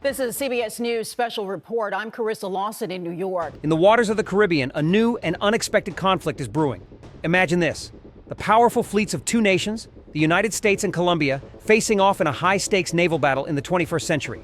This is CBS News Special Report. I'm Carissa Lawson in New York. In the waters of the Caribbean, a new and unexpected conflict is brewing. Imagine this: the powerful fleets of two nations, the United States and Colombia, facing off in a high-stakes naval battle in the 21st century.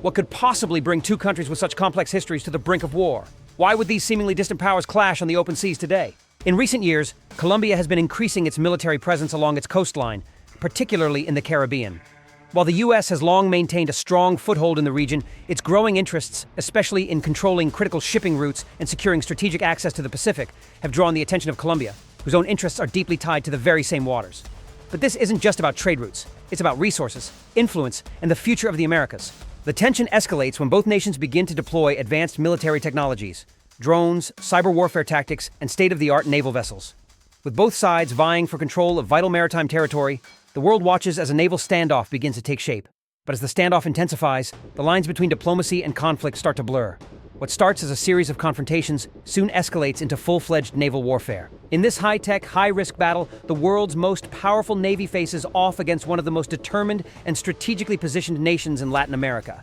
What could possibly bring two countries with such complex histories to the brink of war? Why would these seemingly distant powers clash on the open seas today? In recent years, Colombia has been increasing its military presence along its coastline, particularly in the Caribbean. While the U.S. has long maintained a strong foothold in the region, its growing interests, especially in controlling critical shipping routes and securing strategic access to the Pacific, have drawn the attention of Colombia, whose own interests are deeply tied to the very same waters. But this isn't just about trade routes. It's about resources, influence, and the future of the Americas. The tension escalates when both nations begin to deploy advanced military technologies, drones, cyber warfare tactics, and state-of-the-art naval vessels. With both sides vying for control of vital maritime territory, the world watches as a naval standoff begins to take shape. But as the standoff intensifies, the lines between diplomacy and conflict start to blur. What starts as a series of confrontations soon escalates into full-fledged naval warfare. In this high-tech, high-risk battle, the world's most powerful navy faces off against one of the most determined and strategically positioned nations in Latin America.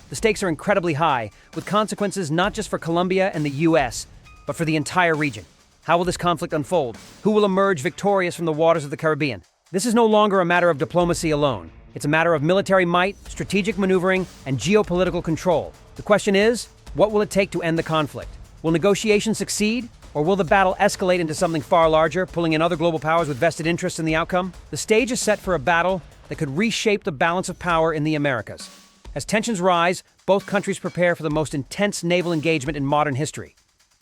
The stakes are incredibly high, with consequences not just for Colombia and the U.S., but for the entire region. How will this conflict unfold? Who will emerge victorious from the waters of the Caribbean? This is no longer a matter of diplomacy alone. It's a matter of military might, strategic maneuvering, and geopolitical control. The question is, what will it take to end the conflict? Will negotiations succeed, or will the battle escalate into something far larger, pulling in other global powers with vested interests in the outcome? The stage is set for a battle that could reshape the balance of power in the Americas. As tensions rise, both countries prepare for the most intense naval engagement in modern history.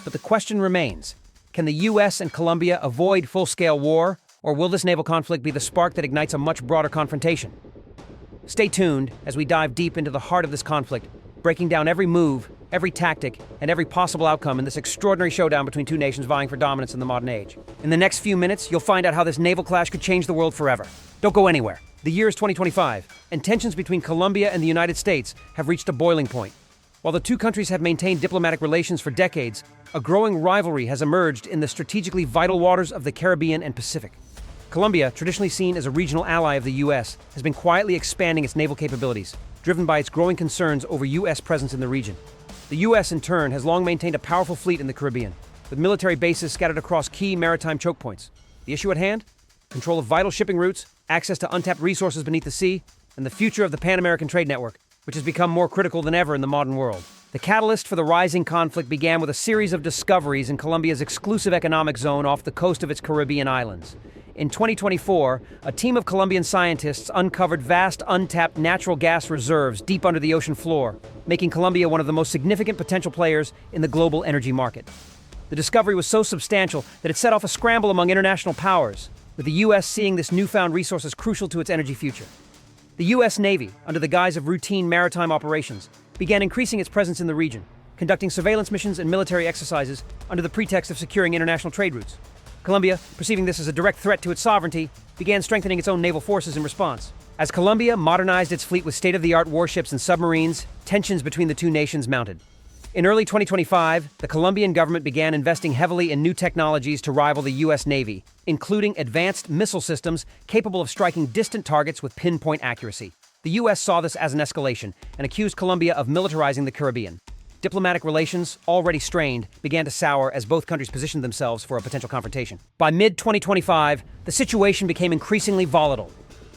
But the question remains, can the U.S. and Colombia avoid full-scale war, or will this naval conflict be the spark that ignites a much broader confrontation? Stay tuned as we dive deep into the heart of this conflict, breaking down every move, every tactic, and every possible outcome in this extraordinary showdown between two nations vying for dominance in the modern age. In the next few minutes, you'll find out how this naval clash could change the world forever. Don't go anywhere. The year is 2025, and tensions between Colombia and the United States have reached a boiling point. While the two countries have maintained diplomatic relations for decades, a growing rivalry has emerged in the strategically vital waters of the Caribbean and Pacific. Colombia, traditionally seen as a regional ally of the U.S., has been quietly expanding its naval capabilities, driven by its growing concerns over U.S. presence in the region. The U.S., in turn, has long maintained a powerful fleet in the Caribbean, with military bases scattered across key maritime choke points. The issue at hand? Control of vital shipping routes, access to untapped resources beneath the sea, and the future of the Pan-American trade network, which has become more critical than ever in the modern world. The catalyst for the rising conflict began with a series of discoveries in Colombia's exclusive economic zone off the coast of its Caribbean islands. In 2024, a team of Colombian scientists uncovered vast untapped natural gas reserves deep under the ocean floor, making Colombia one of the most significant potential players in the global energy market. The discovery was so substantial that it set off a scramble among international powers, with the U.S. seeing this newfound resource as crucial to its energy future. The U.S. Navy, under the guise of routine maritime operations, began increasing its presence in the region, conducting surveillance missions and military exercises under the pretext of securing international trade routes. Colombia, perceiving this as a direct threat to its sovereignty, began strengthening its own naval forces in response. As Colombia modernized its fleet with state-of-the-art warships and submarines, tensions between the two nations mounted. In early 2025, the Colombian government began investing heavily in new technologies to rival the U.S. Navy, including advanced missile systems capable of striking distant targets with pinpoint accuracy. The U.S. saw this as an escalation and accused Colombia of militarizing the Caribbean. Diplomatic relations, already strained, began to sour as both countries positioned themselves for a potential confrontation. By mid-2025, the situation became increasingly volatile.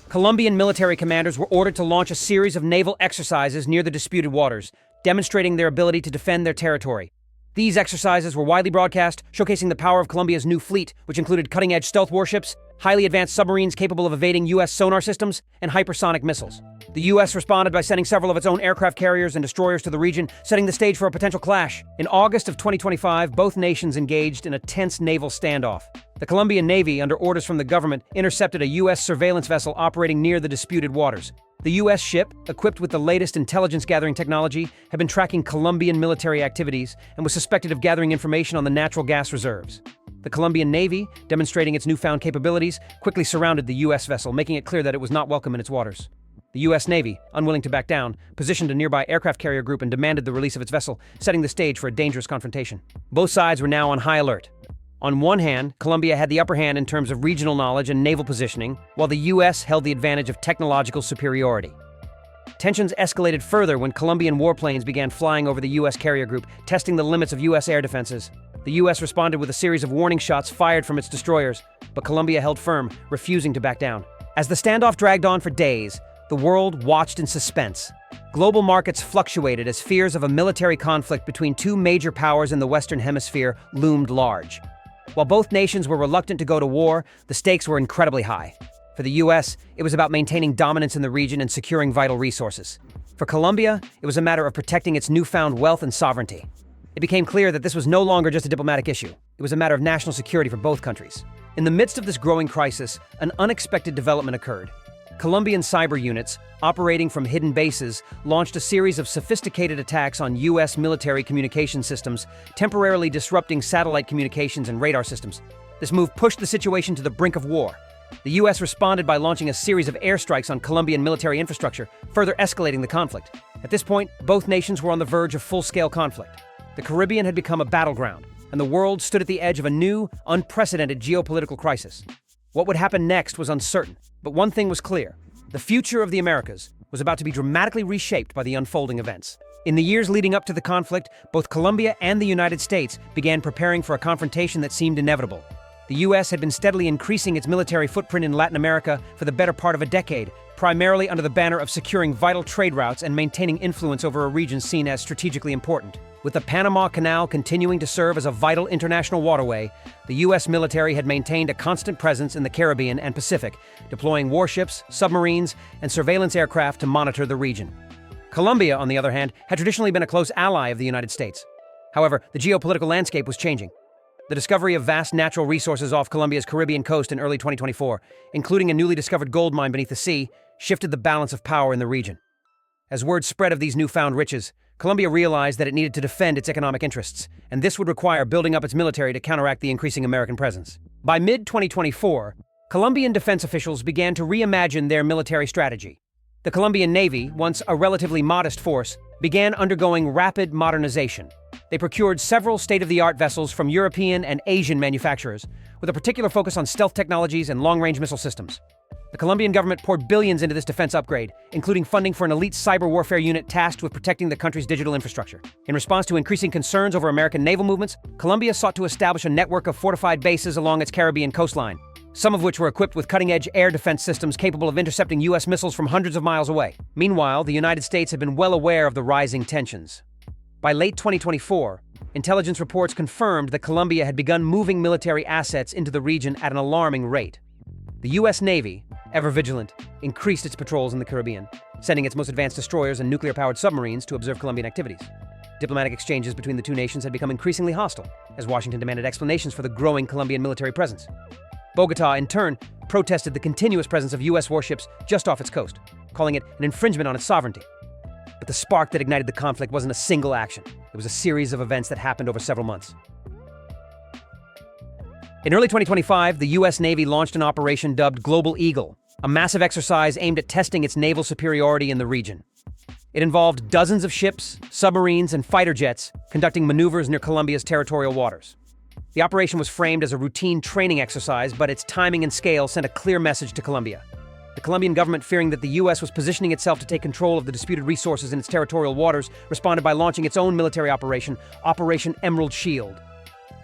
Colombian military commanders were ordered to launch a series of naval exercises near the disputed waters, demonstrating their ability to defend their territory. These exercises were widely broadcast, showcasing the power of Colombia's new fleet, which included cutting-edge stealth warships, highly advanced submarines capable of evading U.S. sonar systems, and hypersonic missiles. The U.S. responded by sending several of its own aircraft carriers and destroyers to the region, setting the stage for a potential clash. In August of 2025, both nations engaged in a tense naval standoff. The Colombian Navy, under orders from the government, intercepted a U.S. surveillance vessel operating near the disputed waters. The U.S. ship, equipped with the latest intelligence-gathering technology, had been tracking Colombian military activities and was suspected of gathering information on the natural gas reserves. The Colombian Navy, demonstrating its newfound capabilities, quickly surrounded the U.S. vessel, making it clear that it was not welcome in its waters. The U.S. Navy, unwilling to back down, positioned a nearby aircraft carrier group and demanded the release of its vessel, setting the stage for a dangerous confrontation. Both sides were now on high alert. On one hand, Colombia had the upper hand in terms of regional knowledge and naval positioning, while the U.S. held the advantage of technological superiority. Tensions escalated further when Colombian warplanes began flying over the U.S. carrier group, testing the limits of U.S. air defenses. The U.S. responded with a series of warning shots fired from its destroyers, but Colombia held firm, refusing to back down. As the standoff dragged on for days, the world watched in suspense. Global markets fluctuated as fears of a military conflict between two major powers in the Western Hemisphere loomed large. While both nations were reluctant to go to war, the stakes were incredibly high. For the U.S., it was about maintaining dominance in the region and securing vital resources. For Colombia, it was a matter of protecting its newfound wealth and sovereignty. It became clear that this was no longer just a diplomatic issue. It was a matter of national security for both countries. In the midst of this growing crisis, an unexpected development occurred. Colombian cyber units, operating from hidden bases, launched a series of sophisticated attacks on U.S. military communication systems, temporarily disrupting satellite communications and radar systems. This move pushed the situation to the brink of war. The U.S. responded by launching a series of airstrikes on Colombian military infrastructure, further escalating the conflict. At this point, both nations were on the verge of full-scale conflict. The Caribbean had become a battleground, and the world stood at the edge of a new, unprecedented geopolitical crisis. What would happen next was uncertain, but one thing was clear. The future of the Americas was about to be dramatically reshaped by the unfolding events. In the years leading up to the conflict, both Colombia and the United States began preparing for a confrontation that seemed inevitable. The U.S. had been steadily increasing its military footprint in Latin America for the better part of a decade, primarily under the banner of securing vital trade routes and maintaining influence over a region seen as strategically important. With the Panama Canal continuing to serve as a vital international waterway, the U.S. military had maintained a constant presence in the Caribbean and Pacific, deploying warships, submarines, and surveillance aircraft to monitor the region. Colombia, on the other hand, had traditionally been a close ally of the United States. However, the geopolitical landscape was changing. The discovery of vast natural resources off Colombia's Caribbean coast in early 2024, including a newly discovered gold mine beneath the sea, shifted the balance of power in the region. As word spread of these newfound riches, Colombia realized that it needed to defend its economic interests, and this would require building up its military to counteract the increasing American presence. By mid-2024, Colombian defense officials began to reimagine their military strategy. The Colombian Navy, once a relatively modest force, began undergoing rapid modernization. They procured several state-of-the-art vessels from European and Asian manufacturers, with a particular focus on stealth technologies and long-range missile systems. The Colombian government poured billions into this defense upgrade, including funding for an elite cyber warfare unit tasked with protecting the country's digital infrastructure. In response to increasing concerns over American naval movements, Colombia sought to establish a network of fortified bases along its Caribbean coastline, some of which were equipped with cutting-edge air defense systems capable of intercepting U.S. missiles from hundreds of miles away. Meanwhile, the United States had been well aware of the rising tensions. By late 2024, intelligence reports confirmed that Colombia had begun moving military assets into the region at an alarming rate. The U.S. Navy, ever vigilant, increased its patrols in the Caribbean, sending its most advanced destroyers and nuclear-powered submarines to observe Colombian activities. Diplomatic exchanges between the two nations had become increasingly hostile, as Washington demanded explanations for the growing Colombian military presence. Bogotá, in turn, protested the continuous presence of U.S. warships just off its coast, calling it an infringement on its sovereignty. But the spark that ignited the conflict wasn't a single action. It was a series of events that happened over several months. In early 2025, the U.S. Navy launched an operation dubbed Global Eagle, a massive exercise aimed at testing its naval superiority in the region. It involved dozens of ships, submarines, and fighter jets conducting maneuvers near Colombia's territorial waters. The operation was framed as a routine training exercise, but its timing and scale sent a clear message to Colombia. The Colombian government, fearing that the U.S. was positioning itself to take control of the disputed resources in its territorial waters, responded by launching its own military operation, Operation Emerald Shield.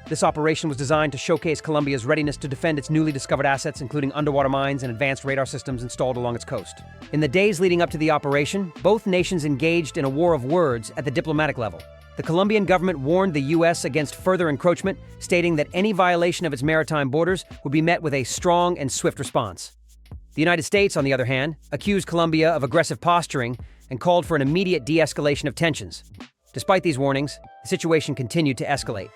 This operation was designed to showcase Colombia's readiness to defend its newly discovered assets, including underwater mines and advanced radar systems installed along its coast. In the days leading up to the operation, both nations engaged in a war of words at the diplomatic level. The Colombian government warned the U.S. against further encroachment, stating that any violation of its maritime borders would be met with a strong and swift response. The United States, on the other hand, accused Colombia of aggressive posturing and called for an immediate de-escalation of tensions. Despite these warnings, the situation continued to escalate.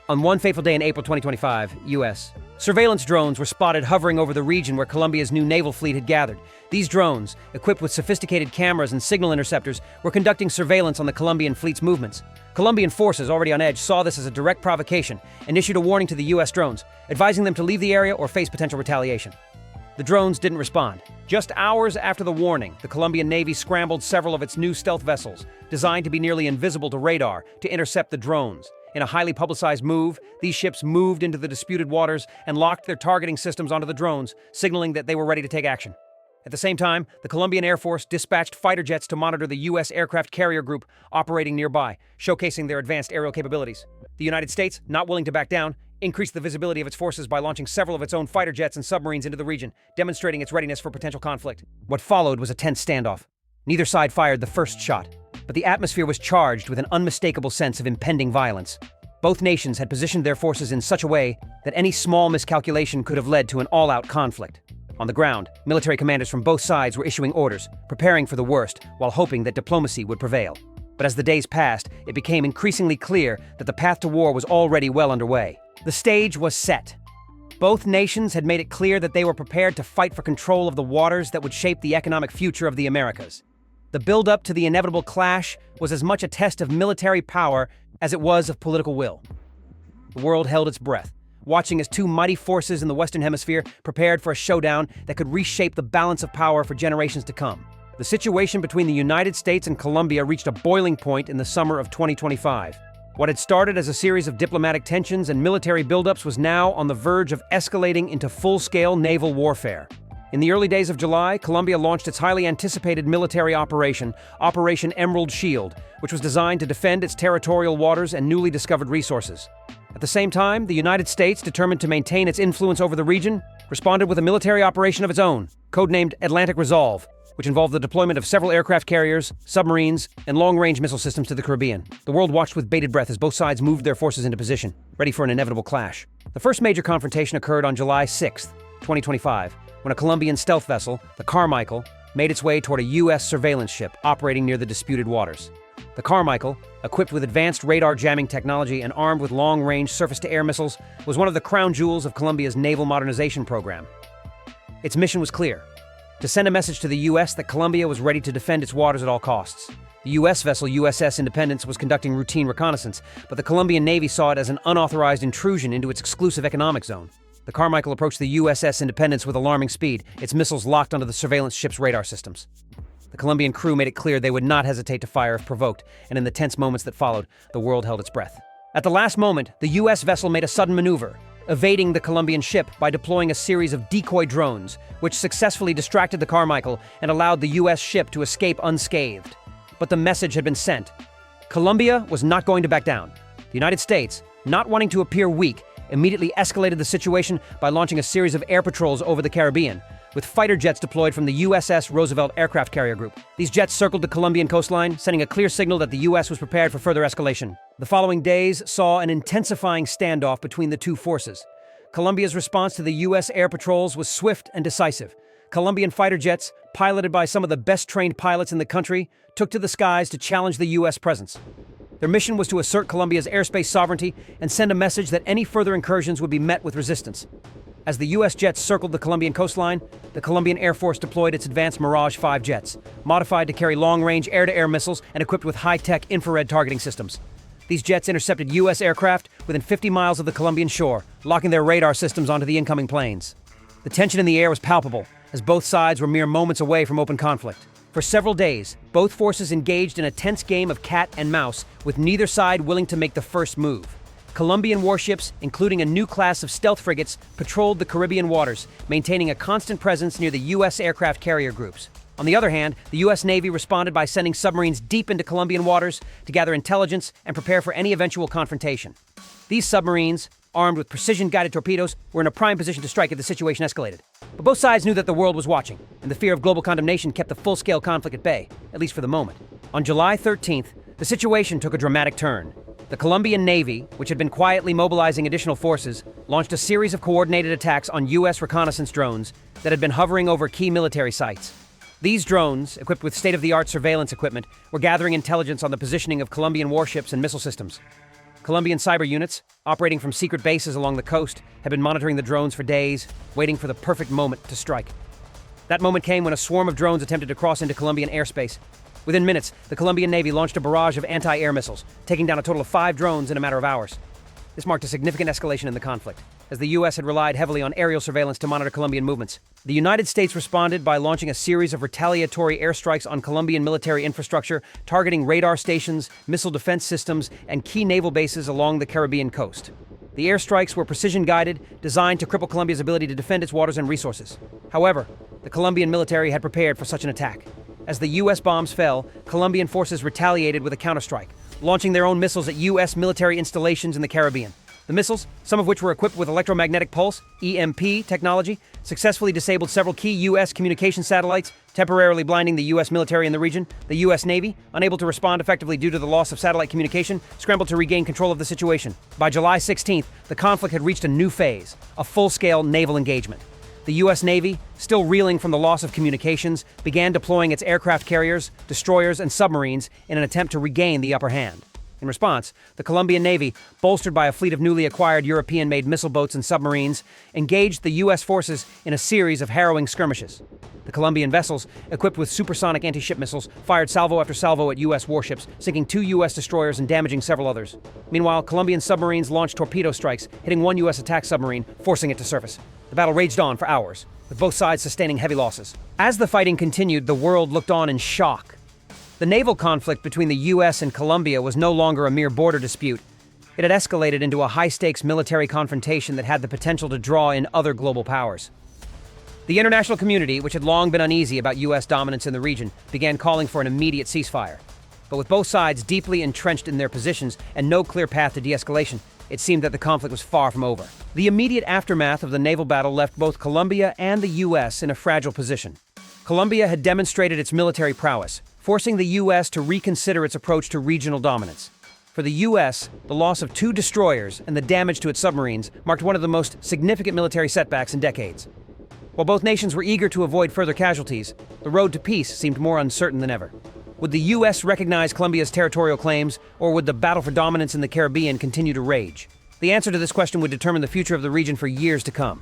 On one fateful day in April 2025, U.S. surveillance drones were spotted hovering over the region where Colombia's new naval fleet had gathered. These drones, equipped with sophisticated cameras and signal interceptors, were conducting surveillance on the Colombian fleet's movements. Colombian forces, already on edge, saw this as a direct provocation and issued a warning to the U.S. drones, advising them to leave the area or face potential retaliation. The drones didn't respond. Just hours after the warning, the Colombian Navy scrambled several of its new stealth vessels, designed to be nearly invisible to radar, to intercept the drones. In a highly publicized move, these ships moved into the disputed waters and locked their targeting systems onto the drones, signaling that they were ready to take action. At the same time, the Colombian Air Force dispatched fighter jets to monitor the U.S. aircraft carrier group operating nearby, showcasing their advanced aerial capabilities. The United States, not willing to back down, increased the visibility of its forces by launching several of its own fighter jets and submarines into the region, demonstrating its readiness for potential conflict. What followed was a tense standoff. Neither side fired the first shot, but the atmosphere was charged with an unmistakable sense of impending violence. Both nations had positioned their forces in such a way that any small miscalculation could have led to an all-out conflict. On the ground, military commanders from both sides were issuing orders, preparing for the worst, while hoping that diplomacy would prevail. But as the days passed, it became increasingly clear that the path to war was already well underway. The stage was set. Both nations had made it clear that they were prepared to fight for control of the waters that would shape the economic future of the Americas. The build-up to the inevitable clash was as much a test of military power as it was of political will. The world held its breath, watching as two mighty forces in the Western Hemisphere prepared for a showdown that could reshape the balance of power for generations to come. The situation between the United States and Colombia reached a boiling point in the summer of 2025. What had started as a series of diplomatic tensions and military buildups was now on the verge of escalating into full-scale naval warfare. In the early days of July, Colombia launched its highly anticipated military operation, Operation Emerald Shield, which was designed to defend its territorial waters and newly discovered resources. At the same time, the United States, determined to maintain its influence over the region, responded with a military operation of its own, codenamed Atlantic Resolve, which involved the deployment of several aircraft carriers, submarines, and long-range missile systems to the Caribbean. The world watched with bated breath as both sides moved their forces into position, ready for an inevitable clash. The first major confrontation occurred on July 6, 2025, when a Colombian stealth vessel, the Carmichael, made its way toward a U.S. surveillance ship operating near the disputed waters. The Carmichael, equipped with advanced radar jamming technology and armed with long-range surface-to-air missiles, was one of the crown jewels of Colombia's naval modernization program. Its mission was clear: to send a message to the U.S. that Colombia was ready to defend its waters at all costs. The U.S. vessel USS Independence was conducting routine reconnaissance, but the Colombian Navy saw it as an unauthorized intrusion into its exclusive economic zone. The Carmichael approached the USS Independence with alarming speed, its missiles locked onto the surveillance ship's radar systems. The Colombian crew made it clear they would not hesitate to fire if provoked, and in the tense moments that followed, the world held its breath. At the last moment, the U.S. vessel made a sudden maneuver, evading the Colombian ship by deploying a series of decoy drones, which successfully distracted the Carmichael and allowed the U.S. ship to escape unscathed. But the message had been sent. Colombia was not going to back down. The United States, not wanting to appear weak, immediately escalated the situation by launching a series of air patrols over the Caribbean, with fighter jets deployed from the USS Roosevelt aircraft carrier group. These jets circled the Colombian coastline, sending a clear signal that the U.S. was prepared for further escalation. The following days saw an intensifying standoff between the two forces. Colombia's response to the U.S. air patrols was swift and decisive. Colombian fighter jets, piloted by some of the best-trained pilots in the country, took to the skies to challenge the U.S. presence. Their mission was to assert Colombia's airspace sovereignty and send a message that any further incursions would be met with resistance. As the U.S. jets circled the Colombian coastline, the Colombian Air Force deployed its advanced Mirage 5 jets, modified to carry long-range air-to-air missiles and equipped with high-tech infrared targeting systems. These jets intercepted U.S. aircraft within 50 miles of the Colombian shore, locking their radar systems onto the incoming planes. The tension in the air was palpable, as both sides were mere moments away from open conflict. For several days, both forces engaged in a tense game of cat and mouse, with neither side willing to make the first move. Colombian warships, including a new class of stealth frigates, patrolled the Caribbean waters, maintaining a constant presence near the U.S. aircraft carrier groups. On the other hand, the U.S. Navy responded by sending submarines deep into Colombian waters to gather intelligence and prepare for any eventual confrontation. These submarines, armed with precision-guided torpedoes, were in a prime position to strike if the situation escalated. But both sides knew that the world was watching, and the fear of global condemnation kept the full-scale conflict at bay, at least for the moment. On July 13th, the situation took a dramatic turn. The Colombian Navy, which had been quietly mobilizing additional forces, launched a series of coordinated attacks on U.S. reconnaissance drones that had been hovering over key military sites. These drones, equipped with state-of-the-art surveillance equipment, were gathering intelligence on the positioning of Colombian warships and missile systems. Colombian cyber units, operating from secret bases along the coast, had been monitoring the drones for days, waiting for the perfect moment to strike. That moment came when a swarm of drones attempted to cross into Colombian airspace. Within minutes, the Colombian Navy launched a barrage of anti-air missiles, taking down a total of 5 drones in a matter of hours. This marked a significant escalation in the conflict, as the U.S. had relied heavily on aerial surveillance to monitor Colombian movements. The United States responded by launching a series of retaliatory airstrikes on Colombian military infrastructure, targeting radar stations, missile defense systems, and key naval bases along the Caribbean coast. The airstrikes were precision-guided, designed to cripple Colombia's ability to defend its waters and resources. However, The Colombian military had prepared for such an attack. As the U.S. bombs fell, Colombian forces retaliated with a counterstrike, launching their own missiles at U.S. military installations in the Caribbean. The missiles, some of which were equipped with electromagnetic pulse, EMP technology, successfully disabled several key U.S. communication satellites, temporarily blinding the U.S. military in the region. The U.S. Navy, unable to respond effectively due to the loss of satellite communication, scrambled to regain control of the situation. By July 16th, the conflict had reached a new phase, a full-scale naval engagement. The U.S. Navy, still reeling from the loss of communications, began deploying its aircraft carriers, destroyers, and submarines in an attempt to regain the upper hand. In response, the Colombian Navy, bolstered by a fleet of newly acquired European-made missile boats and submarines, engaged the U.S. forces in a series of harrowing skirmishes. The Colombian vessels, equipped with supersonic anti-ship missiles, fired salvo after salvo at U.S. warships, sinking 2 U.S. destroyers and damaging several others. Meanwhile, Colombian submarines launched torpedo strikes, hitting 1 U.S. attack submarine, forcing it to surface. The battle raged on for hours, with both sides sustaining heavy losses. As the fighting continued, the world looked on in shock. The naval conflict between the U.S. and Colombia was no longer a mere border dispute. It had escalated into a high-stakes military confrontation that had the potential to draw in other global powers. The international community, which had long been uneasy about U.S. dominance in the region, began calling for an immediate ceasefire. But with both sides deeply entrenched in their positions and no clear path to de-escalation, it seemed that the conflict was far from over. The immediate aftermath of the naval battle left both Colombia and the U.S. in a fragile position. Colombia had demonstrated its military prowess, forcing the U.S. to reconsider its approach to regional dominance. For the U.S., the loss of 2 destroyers and the damage to its submarines marked one of the most significant military setbacks in decades. While both nations were eager to avoid further casualties, the road to peace seemed more uncertain than ever. Would the U.S. recognize Colombia's territorial claims, or would the battle for dominance in the Caribbean continue to rage? The answer to this question would determine the future of the region for years to come.